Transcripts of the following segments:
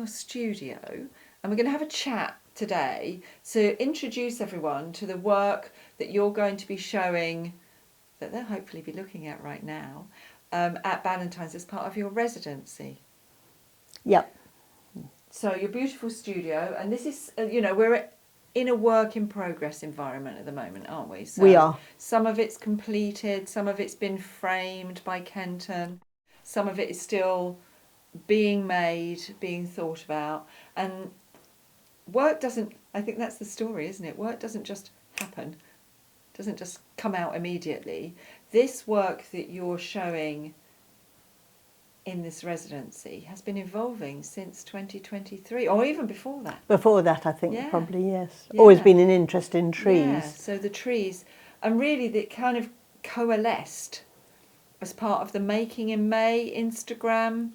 your studio and we're going to have a chat today. So introduce everyone to the work that you're going to be showing, that they'll hopefully be looking at right now, at Bannatyne as part of your residency. Yep. So your beautiful studio, and this is, we're in a work in progress environment at the moment, aren't we? So We are. Some of it's completed, some of it's been framed by Kenton, some of it is still being made, being thought about, and work doesn't, I think that's the story, isn't it? Work doesn't just happen, doesn't just come out immediately. This work that you're showing in this residency has been evolving since 2023, or even before that. Before that, I think, Yeah. probably, yes. Yeah. Always been an interest in trees. Yeah, so the trees, and really they kind of coalesced as part of the Making in May Instagram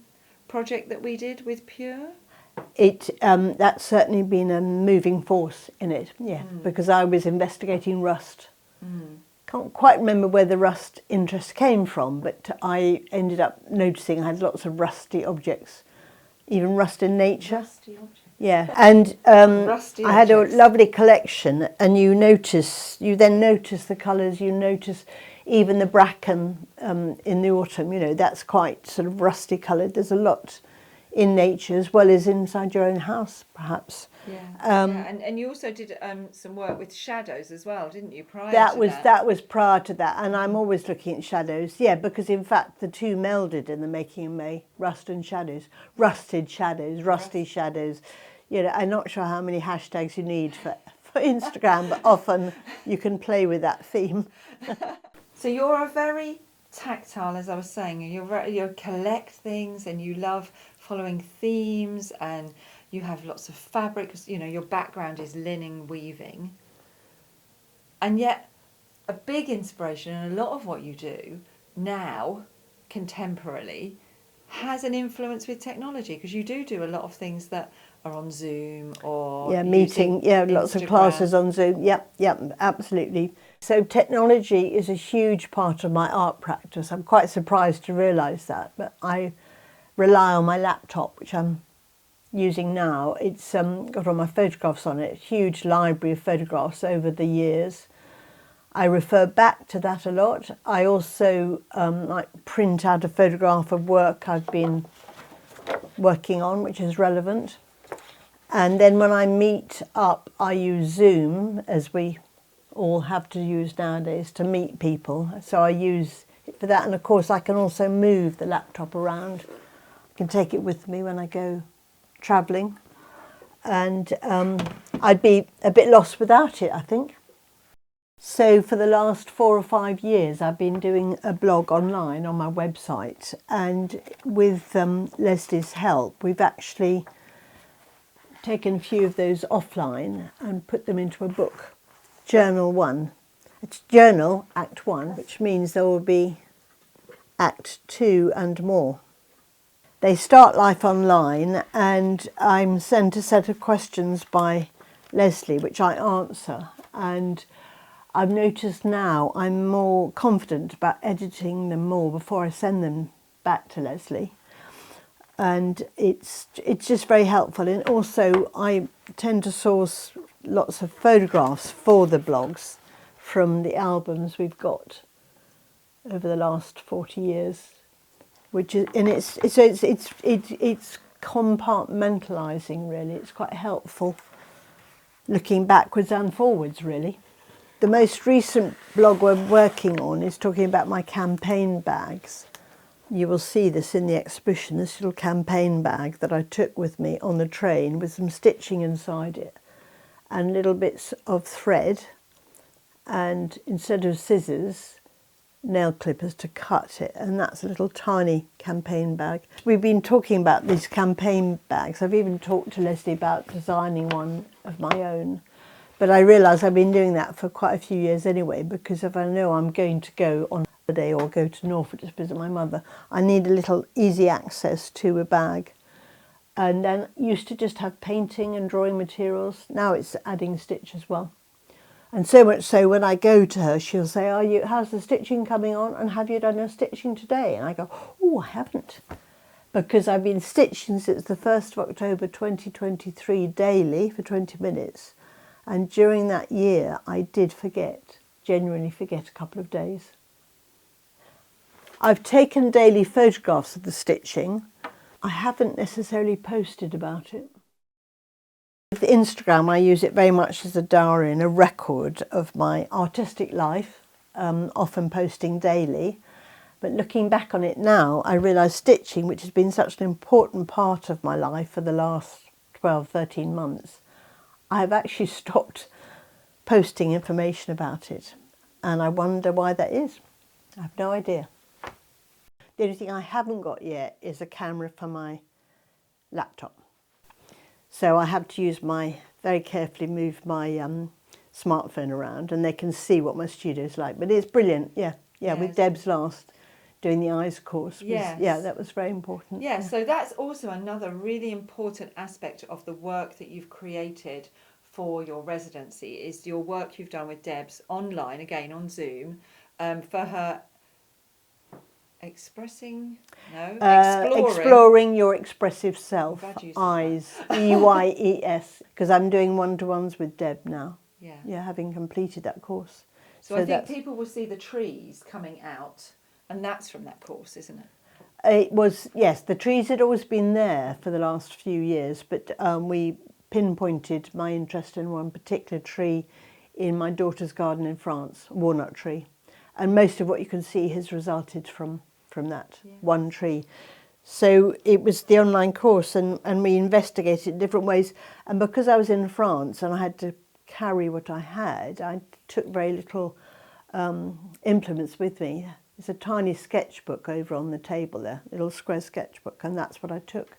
project that we did with Pure. That's certainly been a moving force in it, yeah, because I was investigating rust. Can't quite remember where the rust interest came from, but I ended up noticing I had lots of rusty objects, even rust in nature. Rusty objects. Yeah, and Rusty I had a objects. lovely collection, and you then notice the colours, you notice even the bracken in the autumn, that's quite sort of rusty coloured. There's a lot in nature as well as inside your own house, perhaps. Yeah, and you also did some work with shadows as well, didn't you? That was prior to that, and I'm always looking at shadows. Yeah, because in fact the two melded in the Making in May: rust and shadows, rusted shadows, rusty shadows. I'm not sure how many hashtags you need for Instagram, but often you can play with that theme. So you're a very tactile, as I was saying. You collect things and you love following themes, and you have lots of fabric. Your background is linen weaving, and yet a big inspiration and a lot of what you do now, contemporarily, has an influence with technology, because you do a lot of things that are on Zoom or meeting, lots of classes on Zoom. Yep, absolutely. So technology is a huge part of my art practice. I'm quite surprised to realise that, but I rely on my laptop, which I'm using now. It's got all my photographs on it, a huge library of photographs over the years. I refer back to that a lot. I also print out a photograph of work I've been working on, which is relevant. And then when I meet up, I use Zoom, as we all have to use nowadays, to meet people. So I use it for that. And of course, I can also move the laptop around. I can take it with me when I go travelling. And I'd be a bit lost without it, I think. So for the last 4 or 5 years, I've been doing a blog online on my website. And with Lesley's help, we've actually taken a few of those offline and put them into a book. Journal 1. It's Journal Act 1, which means there will be Act 2 and more. They start life online, and I'm sent a set of questions by Lesley, which I answer. And I've noticed now I'm more confident about editing them more before I send them back to Lesley. And it's just very helpful. And also I tend to source lots of photographs for the blogs from the albums we've got over the last 40 years, which is, and it's compartmentalising, really. It's quite helpful looking backwards and forwards, really. The most recent blog we're working on is talking about my campaign bags. You will see this in the exhibition, this little campaign bag that I took with me on the train with some stitching inside it and little bits of thread, and instead of scissors, nail clippers to cut it, and that's a little tiny campaign bag. We've been talking about these campaign bags. I've even talked to Lesley about designing one of my own, but I realise I've been doing that for quite a few years anyway, because if I know I'm going to go on holiday or go to Norfolk to visit my mother, I need a little easy access to a bag. And then used to just have painting and drawing materials. Now it's adding stitch as well. And so much so when I go to her, she'll say, how's the stitching coming on? And have you done your stitching today? And I go, oh, I haven't. because I've been stitching since the 1st of October 2023 daily for 20 minutes. And during that year, I did genuinely forget a couple of days. I've taken daily photographs of the stitching. I haven't necessarily posted about it. With Instagram, I use it very much as a diary and a record of my artistic life, often posting daily. But looking back on it now, I realise stitching, which has been such an important part of my life for the last 12, 13 months, I have actually stopped posting information about it. And I wonder why that is. I have no idea. The only thing I haven't got yet is a camera for my laptop. So I have to very carefully move my smartphone around, and they can see what my studio's like. But it's brilliant, yeah. Yes. With Deb's last, doing the eyes course. That was very important. Yeah, so that's also another really important aspect of the work that you've created for your residency, is your work you've done with Deb's online, again on Zoom, for her exploring your expressive self. Eyes, EYES, because I'm doing one-to-ones with Deb now. Yeah, having completed that course. So I think people will see the trees coming out, and that's from that course, isn't it? It was, yes. The trees had always been there for the last few years, but we pinpointed my interest in one particular tree in my daughter's garden in France, a walnut tree, and most of what you can see has resulted from that one tree. So it was the online course, and we investigated different ways. And because I was in France and I had to carry what I had, I took very little implements with me. There's a tiny sketchbook over on the table there, a little square sketchbook, and that's what I took.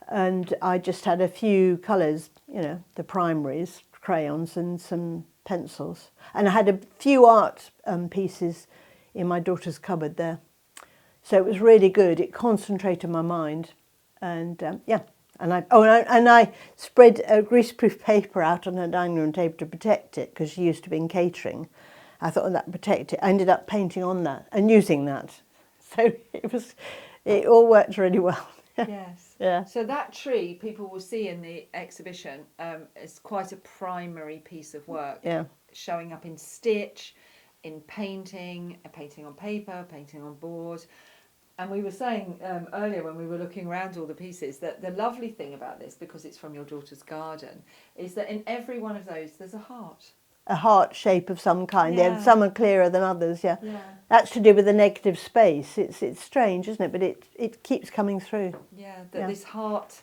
And I just had a few colours, the primaries, crayons and some pencils. And I had a few art pieces in my daughter's cupboard there. So it was really good. It concentrated my mind, and and I spread a greaseproof paper out on her dining room table to protect it, because she used to be in catering. I thought, that would protect it. I ended up painting on that and using that, so it all worked really well. Yes. Yeah. So that tree, people will see in the exhibition, is quite a primary piece of work. Yeah. Showing up in stitch, in painting on paper, painting on board. And we were saying earlier when we were looking around all the pieces that the lovely thing about this, because it's from your daughter's garden, is that in every one of those there's a heart. A heart shape of some kind. Yeah. Some are clearer than others, yeah. That's to do with the negative space. It's strange, isn't it? But it keeps coming through. Yeah, this heart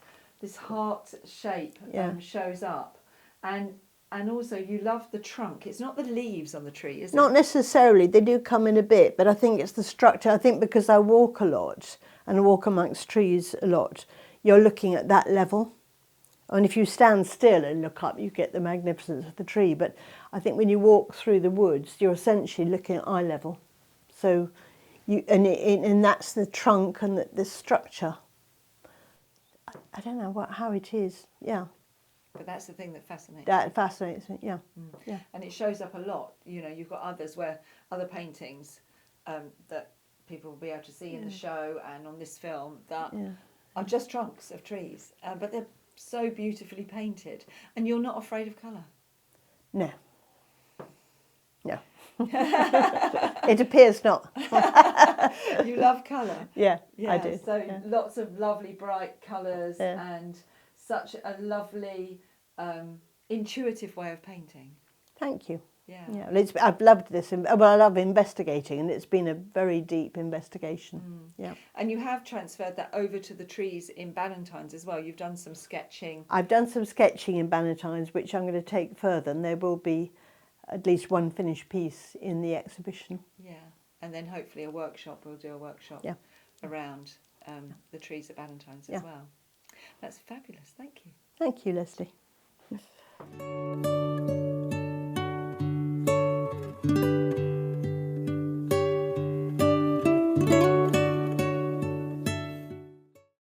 shape shows up. And also, you love the trunk. It's not the leaves on the tree, is it? Not necessarily. They do come in a bit, but I think it's the structure. I think because I walk a lot and walk amongst trees a lot, you're looking at that level. And if you stand still and look up, you get the magnificence of the tree. But I think when you walk through the woods, you're essentially looking at eye level. So, and that's the trunk and the structure. I don't know how it is. Yeah. But that's the thing that fascinates me. That fascinates me, yeah. Yeah. And it shows up a lot. You've got other paintings that people will be able to see in the show and on this film that are just trunks of trees, but they're so beautifully painted. And you're not afraid of colour? No. It appears not. You love colour? Yeah, I do. So lots of lovely bright colours and such a lovely, intuitive way of painting. Thank you. Yeah. I've loved this. I love investigating, and it's been a very deep investigation. Yeah. And you have transferred that over to the trees in Bannatyne as well. You've done some sketching. I've done some sketching in Bannatyne, which I'm going to take further, and there will be at least one finished piece in the exhibition. Yeah. And then hopefully we'll do a workshop around the trees at Bannatyne as well. That's fabulous. Thank you. Thank you, Lesley.